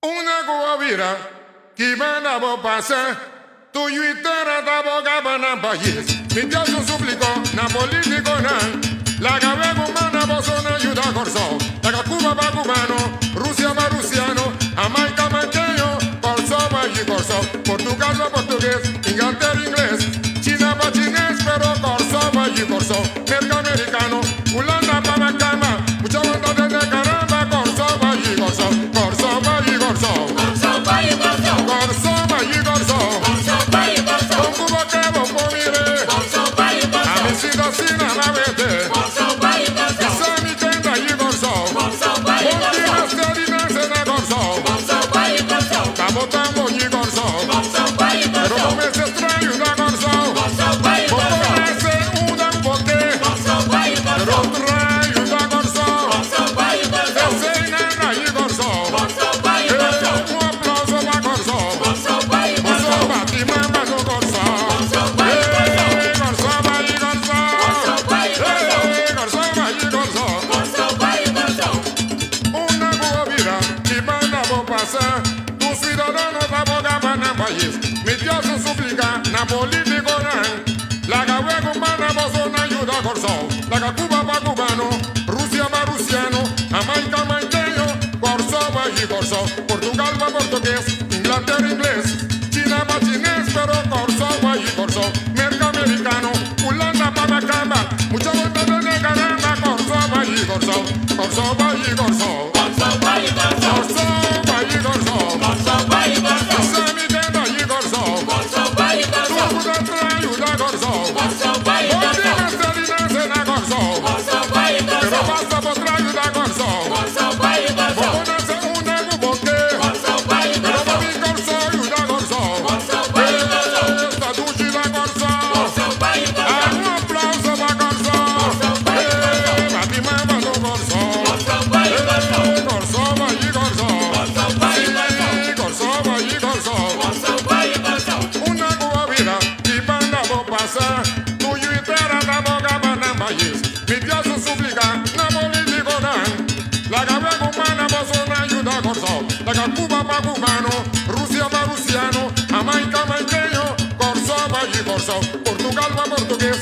Una guavira que mandaba pasar, tu yuitera da boca para país. Mi Dios un suplicó, na político na. La gabego mana bozona ayuda corso. La Cuba va cubano, Rusia va rusiano, Jamaica manqueño, corso va y corso. Portugal va portugués, Inglaterra inglés, China va chinés, pero corso va y corso. Merca americano, Holanda va macama, mucha banda desde caramba, corso va y corso. Corso va y corso. Corso va y corso. Corso va y corso. Corso va y corso. Con Cuba que vos pomire, Corso va y corso. a mi cita sin la vete. Corso va y corso. Esa mi tenda y corso. Corso va y corso. Continua serina se da corso. Corso va y corso. Estamos tan y corso. Corso va y Pero corso. no me se extraño da corso. Corso va y Como corso. parece una pote. Corso va y Pero corso. trae da corso. Corso va y corso. Ese nena y corso. Corso va y corso. Un aplauso da corso. Corso va y Corso corso. para ti mamá no corso. Corso va y corso. Corso va y corso. Corso va y corso. Corso va y corso. Corso va y corso. Una guavira y mandamos pasar. Tus ciudadanos abogaban en país. Mi Dios se suplica, na político nan. La gabego mandamos una ayuda corso. La Cuba va cubano, Rusia va rusiano, Jamaica manqueño, corso va y corso. Portugal va portugués, Inglaterra inglés, China va chinés, pero corso va y corso. Merca americano, Holanda va macamba, mucha vuelta de caramba, corso va y corso. Corso va y corso. Corso va y corso. Corso va y corso. Corso va y corso. Esa mi tenda y corso. Corso va y Tu corso. puta ayuda corso. Corso va y corso. Continua serina se da corso. Corso va y Pero corso. basta por ayuda corso. Corso va y corso. Pónganse una buboque. Corso va y Pero corso. mi corso ayuda corso. Corso va y corso. Esta duchi da corso. Corso va y corso. Un aplauso va corso. Corso va y corso. Mati mamá no corso. Corso va y corso. Corso va y corso. Corso va y corso. Sí, corso va y corso. Corso va y corso. Una guavira y mandamos pasar. Tu yuitera da boca para país. Mi Dios se suplica, na político nan. La gabego humana vos una ayuda corso. La Cuba va cubano, Rusia va rusiano, Jamaica manqueño, corso va y corso. Portugal va portugués,